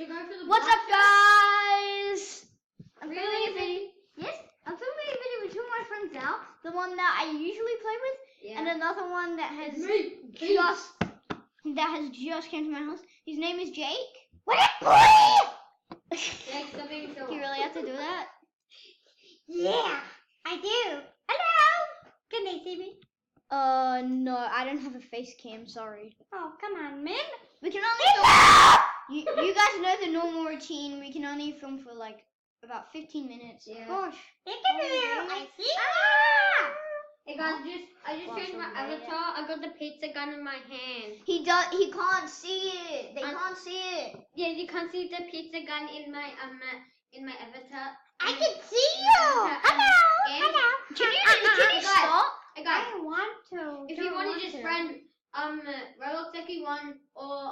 To go for the What's up, guys? I'm filming a Really? video. Yes, I'm filming a video with two of my friends now. The one that I usually play with, and another one that has just came to my house. His name is Jake. What up, boy? Jake, stop being so Do you really have to do that? Yeah, I do. Hello. Can they see me? No, I don't have a face cam. Sorry. Oh, come on, man. We can only film. You guys know the normal routine. We can only film for like about 15 minutes. Yeah. Gosh. I see. Hey guys, I just changed my avatar. I got the pizza gun in my hand. He can't see it. They can't see it. Yeah, you can't see the pizza gun in my avatar. I can see you. Hello. Can you stop? Hey guys, I want to. if you want to just friend Roblox Lucky 1 or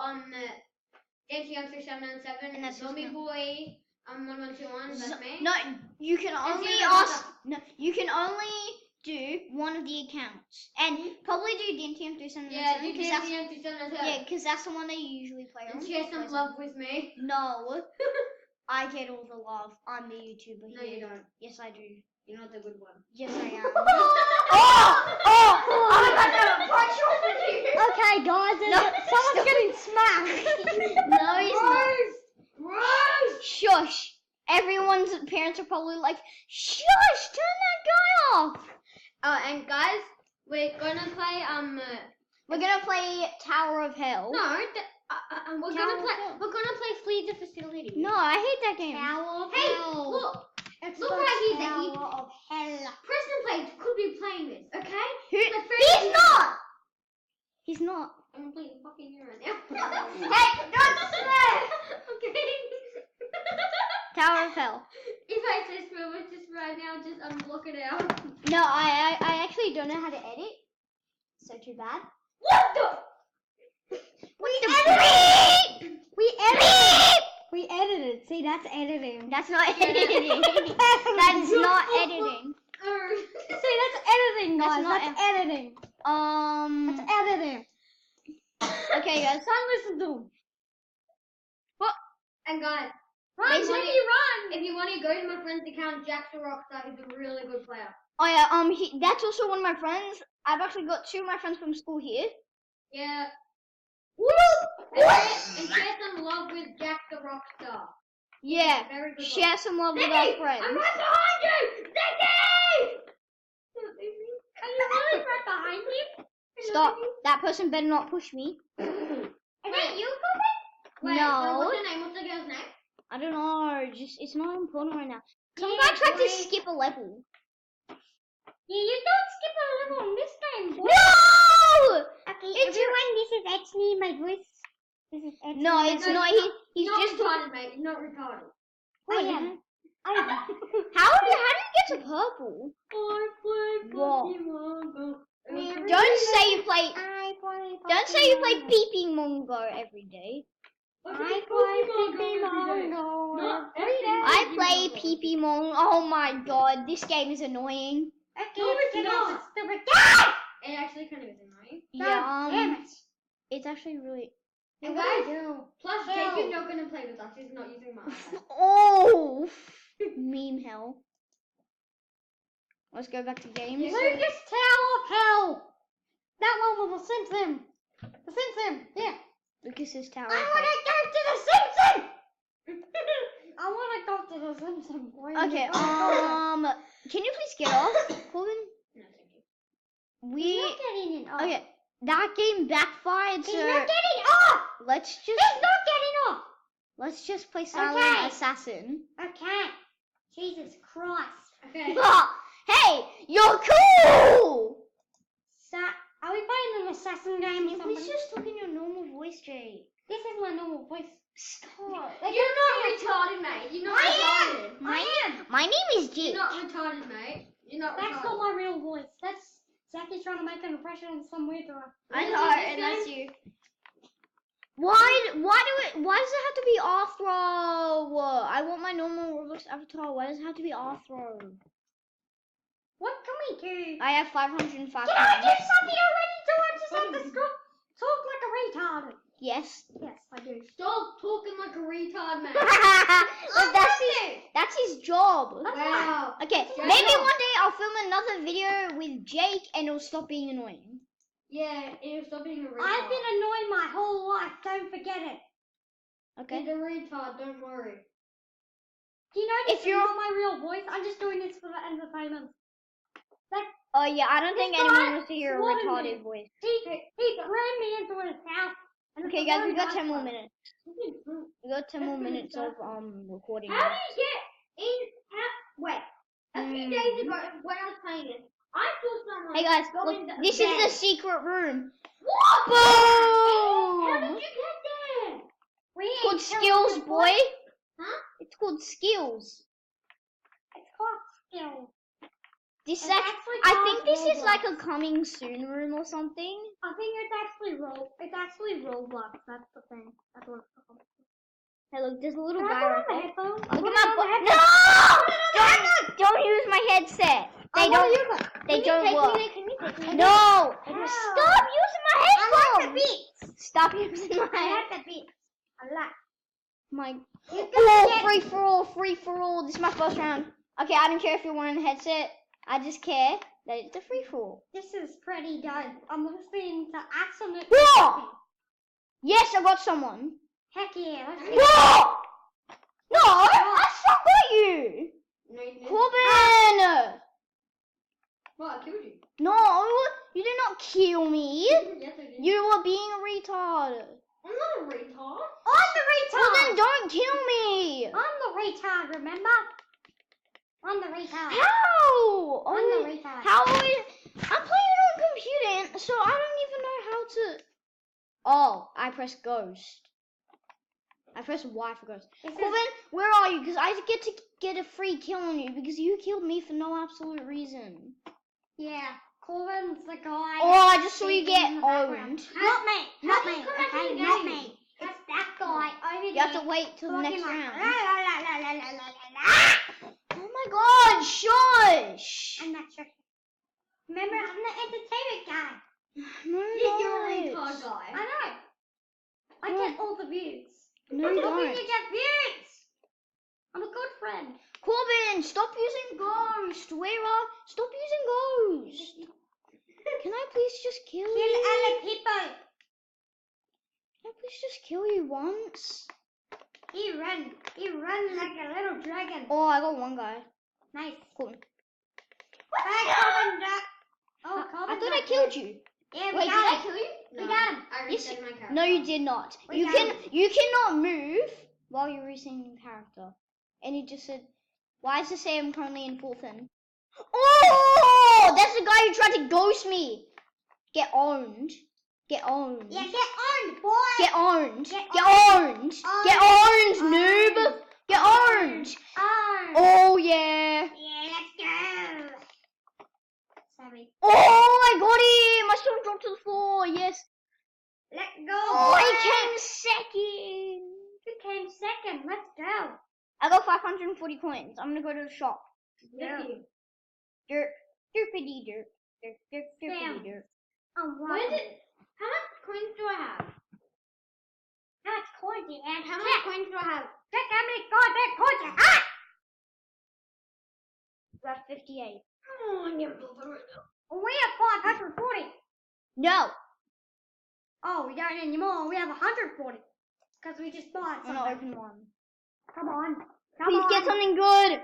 Dancing Young 3797 And that's Zombie just Boy 1121, that's me. No, you can And only zero ask. No, you can only do one of the accounts, and probably do DNTM 3797. Yeah, you because can that's see Young 3797. yeah, because that's the one that you usually play on. And share some love with me. No, I get all the love. I'm the YouTuber here. No, you don't. Yes, I do. You're not the good one. Yes, I am. Oh my God! No, punch off with you. Okay, guys, someone's getting smacked. No, he's not. Rose! Shush! Everyone's parents are probably like, shush! Turn that guy off. And guys, we're gonna play We're gonna play Tower of Hell. we're gonna play Flee the Facility. No, I hate that game. Tower of Hey, Hell. look! It's look the right here, Zeki. Tower of Hell. Preston could be playing this, okay? He's not. He's not. I'm gonna play the fucking you right now. Hey, don't swear. Okay. Tower of Hell. If I say swear words just right now, just unblock it out. No, I actually don't know how to edit. So too bad. What the? We edited. See, that's editing. That's not editing. That's not editing. See, that's editing, guys. That's not That's editing. That's editing. Okay, guys. Son, listen to him. And guys, Run, Basically- Jackie, run. if you want to go to my friend's account, Jack the Rockstar, he's a really good player. Oh yeah. That's also one of my friends. I've actually got two of my friends from school here. Yeah. Woo! And share some love with Jack the Rockstar. Yeah. Very good. Share some love with our Zeki, friends. I'm right behind you! Zeki! Are you really right behind him? Stop. That person better not push me. Is that you, Corbin? Wait, No. what's her name? What's the girl's name? I don't know. It's not important right now. Some Yeah, guy tried to boy. skip a level. Yeah, you don't skip a level on this game, boy. No! Okay, It's everyone, this is actually my voice. This is actually No, my it's voice. not. He's not just. retarded, mate. He's not retarded. I am. I am. How do you get to purple? I play What? Pokemon Go. Don't say you play. I play Don't say you play Pokemon. Peeping Mongo every day. I I play play Pokemon Go Pokemon every day. Go Not every every day. day. I play Peeping Mong. Oh my God, this game is annoying. Okay, No, it's get not. off, stupid guy! It actually kind of is annoying. Yeah. Damn it. It's actually really. And What guys, do I do? plus Hell. Jake is not going to play with us. He's not using my iPad. Oh, meme hell. Let's go back to games. Yeah. Lucas Tower of Hell! That one with the Simpson. The Simpson, yeah. Lucas's Tower. I of want to go to the Simpson! I want to go to the Simpson, boy. Hell. Okay. Can you please get off, Colin? No, thank you. We. He's not getting it off. Okay. That game backfired. He's So not getting off! let's He's not getting off! just play Silent Okay. Assassin. Okay. Jesus Christ. Okay. Hey, you're cool. Are we playing an assassin game or something? Please just talk in your normal voice, Jake. This is my normal voice. Stop. You're not retarded, mate. You're not retarded. My name is Jake. You're not retarded, mate. You're not That's retarded. not my real voice. That's Zacky's trying to make an impression in some weird way. I Really? know, This and game? that's you. Why does it have to be Arthro? I want my normal Roblox avatar. Why does it have to be Arthro? What can we do? I have 505 Can I do points. something already? Do I just have to talk like a retarded? Yes. Yes, I do. Stop talking like a retard, man. But that's his job. Wow. Okay, Shut maybe up. one day I'll film another video with Jake and it'll stop being annoying. Yeah, it'll stop being a retard. I've been annoying my whole life. Don't forget it. Okay. He's a retard, don't worry. Do you know If this is you're- not my real voice? I'm just doing this for the entertainment. Oh yeah, I don't This think guy anyone wants to hear a swatted me. retarded voice. He ran me into his house. And Okay, it's guys, a we very got 10 nice more one. minutes. We got 10 more minutes of recording. How do you get in? Wait. A few days ago, when I was playing this, I saw someone. Hey guys, go look, in the this bed. is the secret room. What? Boom! How did you get there? It's called skills, boy. Huh? It's called skills. It's called skills. This is It's actually, actually I called think this is Roblox. like a coming soon room or something. I think it's actually Roblox. That's the thing. That's what it's called. Hey, look, there's a little Can guy I right put on there. the headphones? Look Put at it my on the no! headphones. Don't use my headset. They I wanna don't. use it. They don't work. Can you take me? No! How? Stop using my I like the headphones. beats. Stop using my I head. like the beats. I like. My You can oh, get- free for all, free for all. This is my first round. Okay, I don't care if you're wearing a headset. I just care that it's a free for all. This is pretty dope. I'm listening to absolute. Whoa! Yes, I got someone. Heck yeah. Let's go. Whoa! No, I still got you. No, you didn't. Corbin! What? I killed you. No, you did not kill me. Yes, I did. You were being a retard. I'm not a retard. I'm the retard. Well, then don't kill me. I'm the retard. Remember? I'm the retard. How? I'm Oh, the retard. how? I'm playing it on computer, so I don't even know how to. Oh, I press ghost. I press Y for ghost. This is- Corbin, where are you? Because I get to get a free kill on you because you killed me for no absolute reason. Yeah. Corbin's the guy. Oh, I just saw you sleeping get in the background. owned. Not me. Not do you me. come back in Okay, the not game? me. It's that guy over You have there. to wait till the talking next like, round. la, la, la, la, la, la, la, la. Oh my god, shush! I'm not sure. Remember, I'm the entertainment guy. No, You're a don't. retard guy. I know. I get all the views. No, I'm you hoping don't. you get views. I'm a good friend. Corbin, stop using ghost. Where are? Stop using ghost. Can I please just kill Kill you? other people. Can I please just kill you once? He run like a little dragon. Oh, I got one guy. Nice. Cool. Bye, Corbin Duck. Oh, I Corbin thought I killed you. Yeah, we Wait, got did I him. kill you? We got him. I Yes, reset my character. No, you did not. We You got can. him. You cannot move while you're resetting the character. And it just said, "Why does it say I'm currently in full fin?" Oh, that's the guy who tried to ghost me. Get owned. Get owned. Yeah, get on, boy. Get owned. Get Get owned. owned. Owned. Get owned, Owned. noob. Get owned. On. Oh yeah. Yeah, let's go. Sorry. Oh, I got him. I saw him drop to the floor. Yes. Let's go. Oh, boy. he came second. You came second. Let's go. I got 540 coins. I'm gonna go to the shop. Yeah. Dirt. Derpity dirt. Dirt. Dirt. Sam. Derpity dirt. Oh, wow. What is it? How much coins do I have? How much coins do you have? How many coins do I have? Check how many goddamn coins you have. You have 58. Oh, I never thought about it. We have 540. No. Oh, we don't anymore. We have 140. Because we just bought I'm something. gonna open one. Come on. Come Please on. get something good.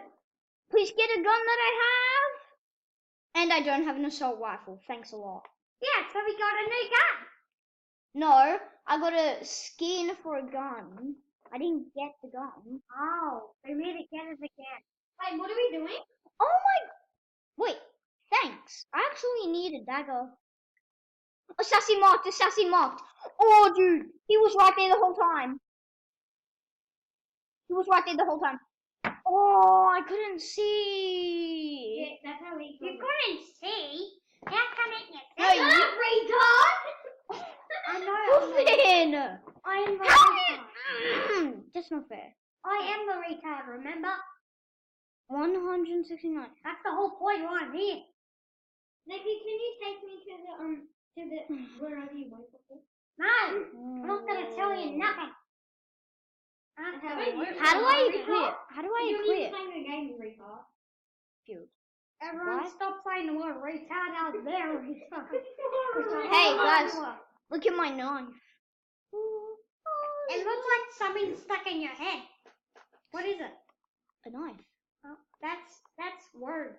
Please get a gun that I have. And I don't have an assault rifle. Thanks a lot. Yeah, so we got a new gun. No, I got a skin for a gun. I didn't get the gun. Oh, we made it get us again. Wait, what are we doing? Oh my. Wait. Thanks. I actually need a dagger. Assassin marked. Assassin marked. Oh, dude. He was right there the whole time. He was right there the whole time. Oh, I couldn't see. Yeah, that's how we You couldn't see. How come it you No, see? you- retard! I know. Corbin! I am the How retard. did... That's not fair. I am the retard, remember? 169. That's the whole point why I'm here. Nikki, can you take me to the wherever you went before? No, I'm not gonna tell you nothing. How do I quit? How do I You don't quit? even play your game, retard. Field. Everyone What? stop saying the word retard out there, retard. Hey, guys. Look at my knife. It looks like something stuck in your head. What is it? A knife. Oh, that's words.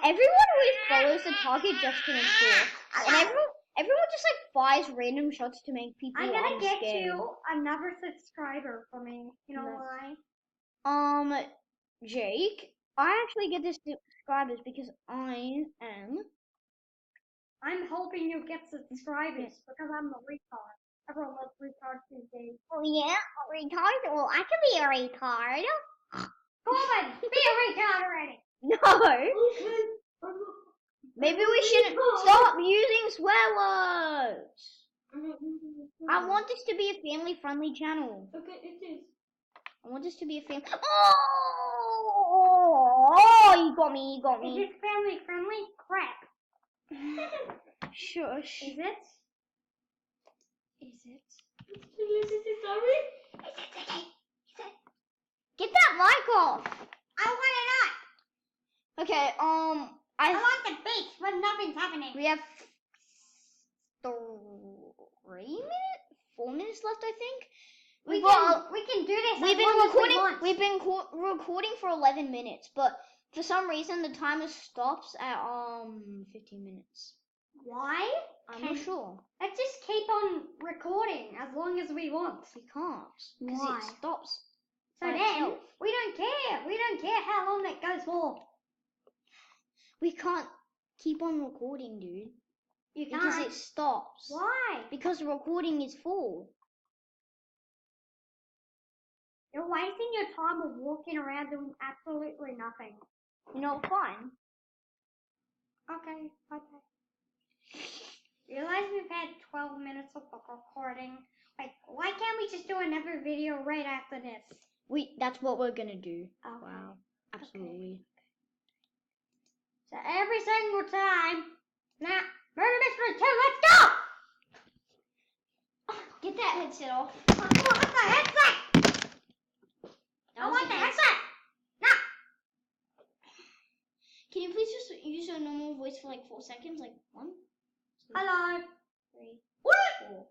Everyone always follows the target just to make sure, and everyone just like fires random shots to make people I'm gonna get scared. you another subscriber for me. You know Nice. why? Jake, I actually get the subscribers because I'm hoping you get subscribers because I'm a retard. Everyone loves retards these days. Oh yeah, a retard. Well, I can be a retard. Corbin, be a retard already. No. Maybe we shouldn't stop using swear words. I want this to be a family-friendly channel. Okay, it is. I want this to be a family. Oh, you got me. You got Is me. this family friendly? Crap. Shush. Is it? Is it? Sorry? Get that mic off. I want it on. Okay. I want the beach when nothing's happening. We have 4 minutes left, I think. We can do this. We've as been long as we recording. want. We've been recording for 11 minutes, but for some reason the timer stops at 15 minutes. Why? I'm not sure. Let's just keep on recording as long as we want. We can't because Why? it stops. So by then itself. we don't care. We don't care how long that goes for. We can't keep on recording, dude, You because can't. it stops. Why? Because the recording is full. You're wasting your time of walking around doing absolutely nothing. You know, fine. Okay, okay. Realize we've had 12 minutes of recording. Like, why can't we just do another video right after this? That's what we're gonna do. Okay. Wow, absolutely. So every single time. Now, Murder Mystery 2, let's go! Get that headset off. I want the headset! I want the headset! No! Can you please just use your normal voice for like 4 seconds? Like 1, 2, Hello. 3, What? 4.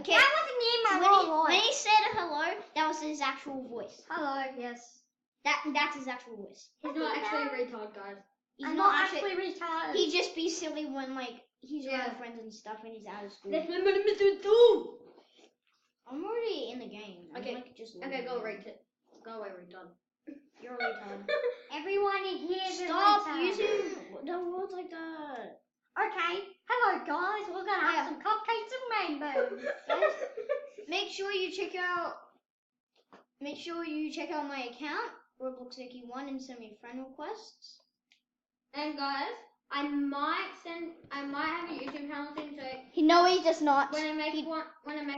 Okay. That wasn't me in my When real he, voice. when he said hello, that was his actual voice. Hello, yes. That's his actual voice. He's not actually a retard, guys. He's I'm not not actually. actually retarded. He just be silly when like he's around Yeah. friends and stuff when he's out of school. Let's remember Mr. Doom! I'm already in the game. I'm Okay. like just. Okay, go loading. right. Go away, retard. You're a retard. Everyone in here is a Stop retard. using the words like that. Okay. Hello, guys. We're gonna have Yeah. some cupcakes and rainbows. Guys, make sure you check out my account, RobloxIcky1, and send me friend requests. And guys, I might have a YouTube channel soon, so No, he does not. when I make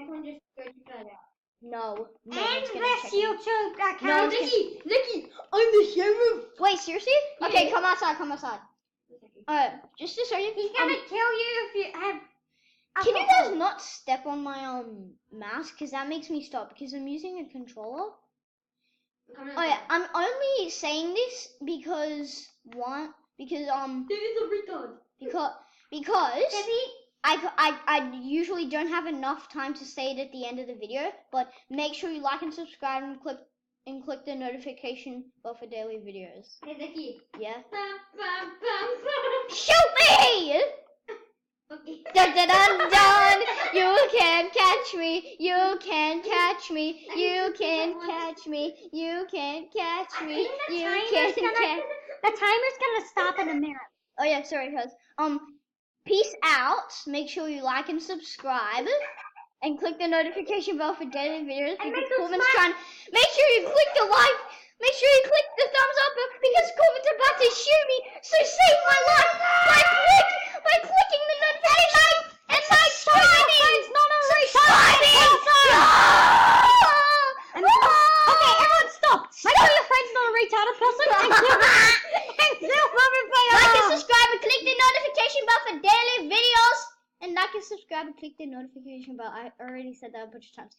one, just go check that out. No. And it's gonna this check it. YouTube account. No, Nicky, I'm the sheriff. Wait, seriously? Yeah. Okay, come outside. Just a second. He's gonna kill you if you have. Can you guys not step on my mouse? Because that makes me stop. Because I'm using a controller. Oh yeah, I'm only saying this because This is a retard. because I usually don't have enough time to say it at the end of the video. But make sure you like and subscribe and click the notification bell for daily videos. Hey, Nicky. Yeah. Bum, bum, bum, bum. Shoot me! Okay. Dun dun dun dun! You can't catch me! You can't catch me! You can't catch me! You can't catch I me! think the You timer's can't gonna- catch. The timer's gonna stop in a minute. Oh yeah, sorry guys. Peace out. Make sure you like and subscribe, and click the notification bell for daily videos. And Because make those Corbin's trying. Make sure you click the like. Make sure you click the thumbs up because Corbin's about to shoot me. So save my life by clicking the notification and subscribing. Subscribing. Okay, everyone stop. Make sure your friend's not a retarded person. And Like and subscribe and click the notification bell for daily videos. And and like and subscribe and click the notification bell. I already said that a bunch of times.